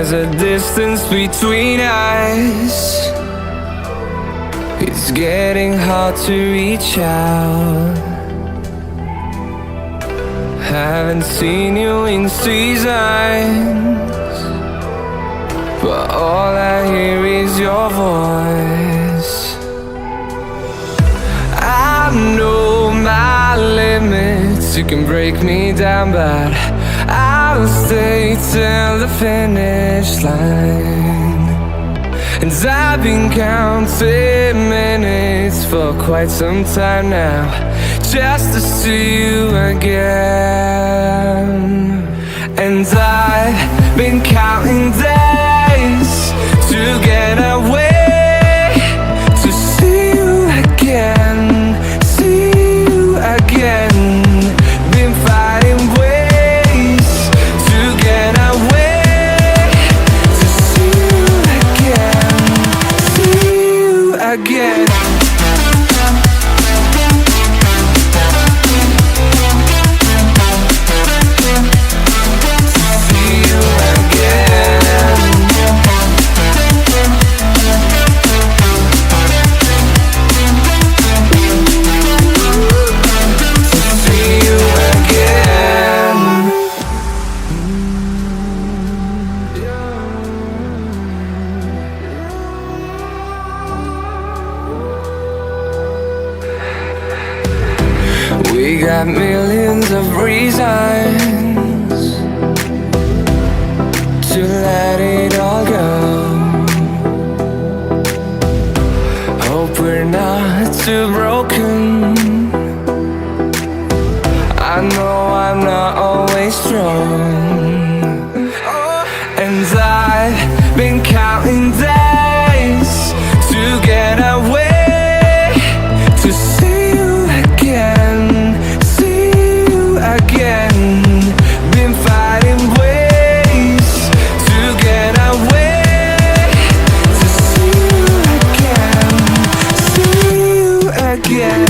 there's a distance between us. It's getting hard to reach out. Haven't seen you in seasons, but all I hear is your voice. I know my limits, you can break me down, but I'll stay till the finish line. And I've been counting minutes for quite some time now, just to see you again. And I've been counting days to get away, to see you again, see you again. Been fighting ways to get away, to see you again, see you again. We got millions of reasons to let it all go. Hope we're not too broken. I know I'm not always strong, and I've been counting days to get away, to see you again, see you again. Been fighting ways to get away, to see you again, see you again.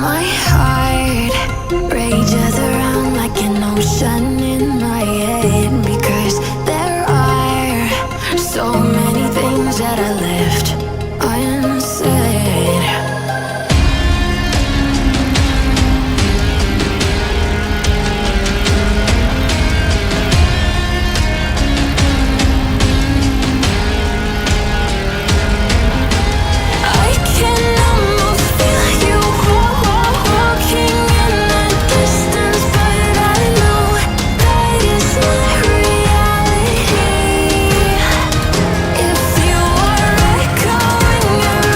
My heart rages around like an ocean in my head, because there are so many things that I left unsaid. I can almost feel you walking in the distance, but I know that it's not reality. If you are echoing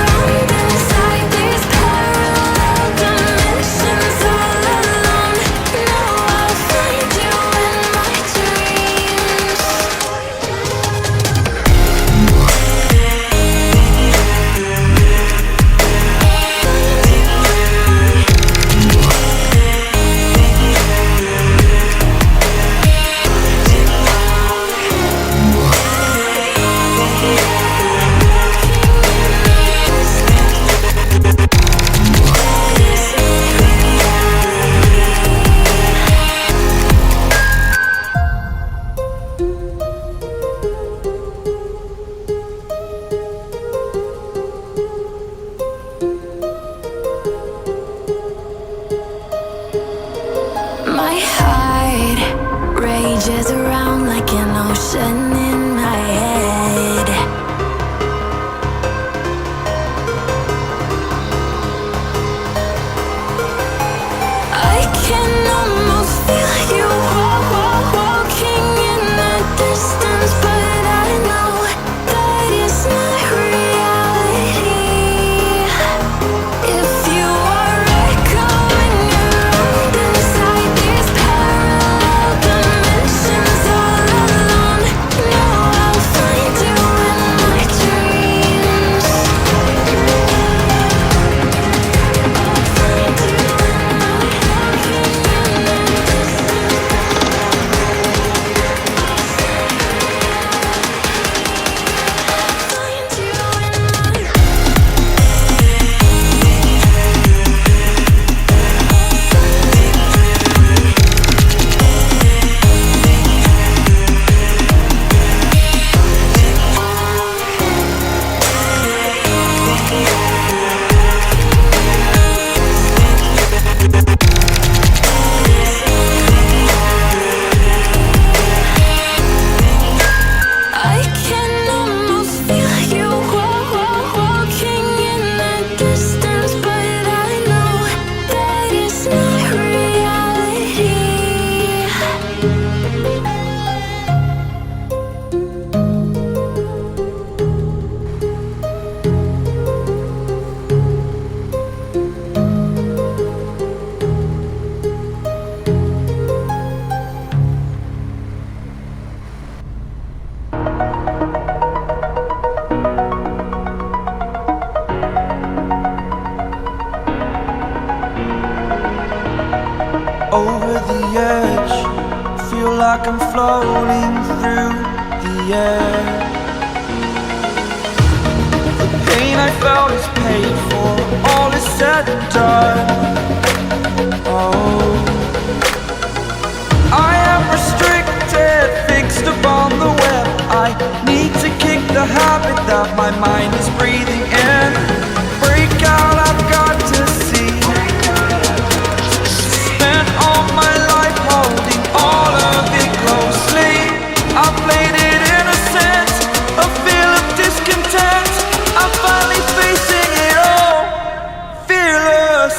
edge. Feel like I'm floating through the air. The pain I felt is paid for, all is said and done. Oh, I am restricted, fixed upon the web. I need to kick the habit that my mind is breathing in. Break out, I've got to see. Spent all my life holding all of it closely. I played it innocent, a feel of discontent. I'm finally facing it all, fearless.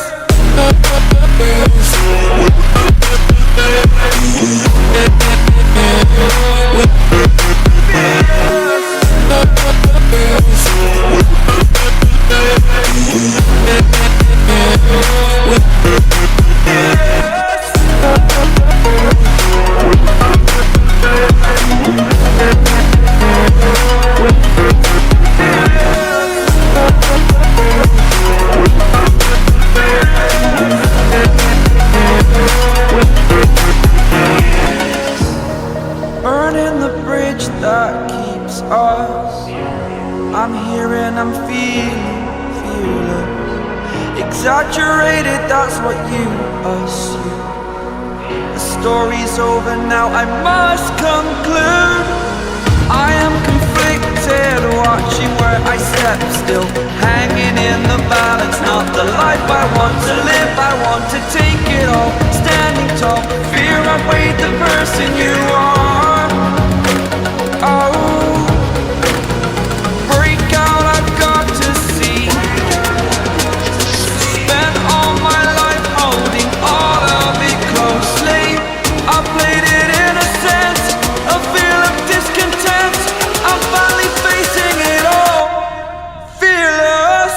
Burning the bridge that keeps us. I'm here and I'm feeling fearless. Exaggerated, that's what you assume. The story's over now, I must conclude. I am conflicted, watching where I step still, hanging in the balance. Not the life I want to live, I want to take it all. Standing tall, fear outweighed the person you are. Oh, break out, I've got to see. Spent all my life holding all of it closely. I played it innocent, a feel of discontent. I'm finally facing it all, fearless.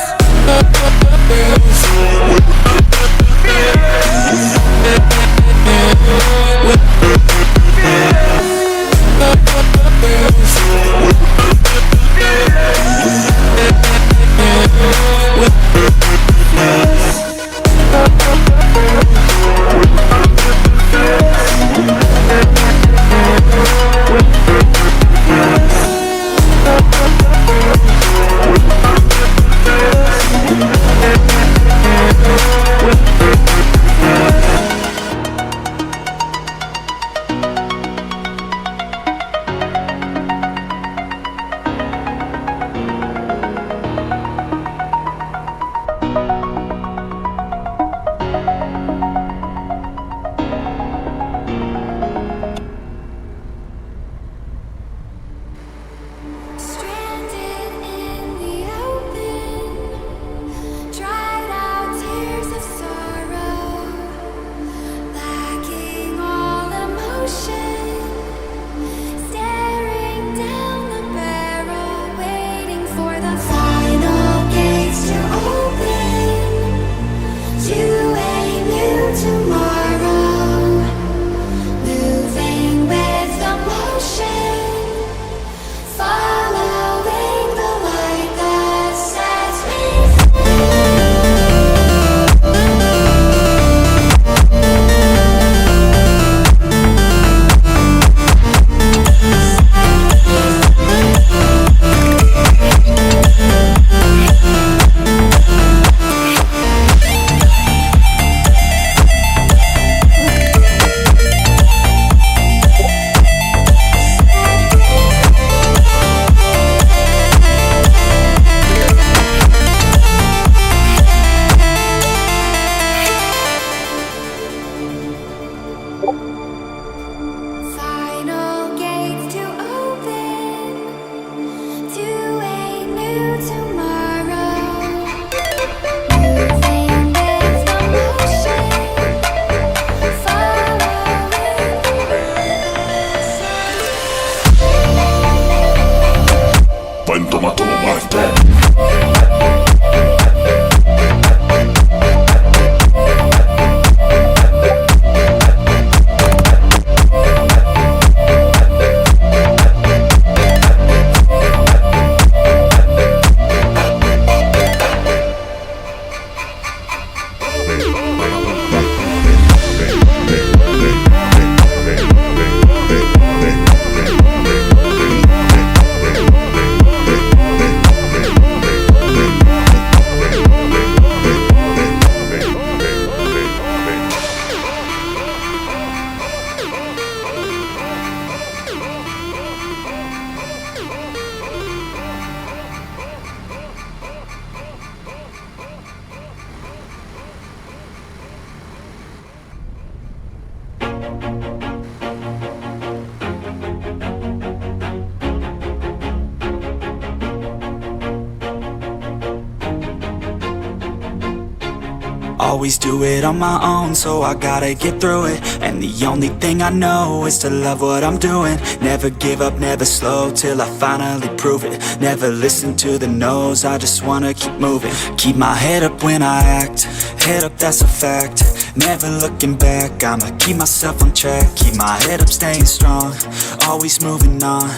Stranded in the open, dried out tears of sorrow, lacking all emotion, staring down the barrel, waiting for the final gates to open to a new tomorrow, moving with the motion. Following the light that sets me final gates to open to a new tomorrow, moving with the motion, following Buen toma, toma más. the Always do it on my own, so I gotta get through it. And the only thing I know is to love what I'm doing. Never give up, never slow, till I finally prove it. Never listen to the no's, I just wanna keep moving. Keep my head up when I act, head up, that's a fact. Never looking back, I'ma keep myself on track. Keep my head up, staying strong, always moving on.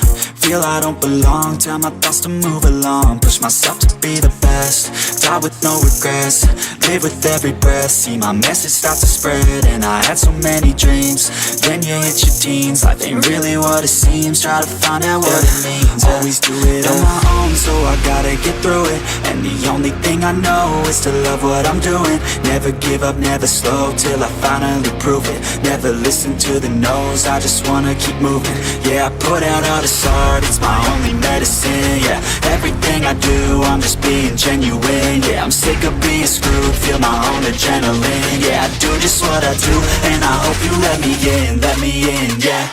Feel I don't belong, tell my thoughts to move along. Push myself to be the best, die with no regrets. Live with every breath, see my message start to spread. And I had so many dreams, then you hit your teens. Life ain't really what it seems, try to find out what it means. Always do it on my own, so I gotta get through it. And the only thing I know is to love what I'm doing. Never give up, never slow, till I finally prove it. Never listen to the no's, I just wanna keep moving. Yeah, I put out all this art, it's my only medicine. Yeah, everything I do, I'm just being genuine. Yeah, I'm sick of being screwed, feel my own adrenaline. Yeah, I do just what I do, and I hope you let me in, yeah.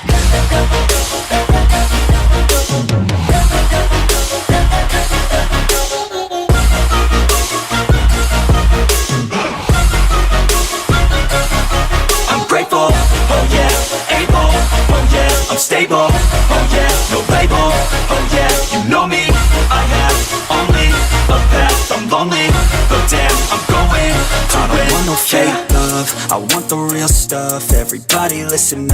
I'm grateful, oh yeah, able, oh yeah, I'm stable, oh yeah, no label, oh yeah, you know me, I have only a path, I'm lonely, but damn, I'm going to win. I don't want no fake love, I want the real stuff, everybody listen up.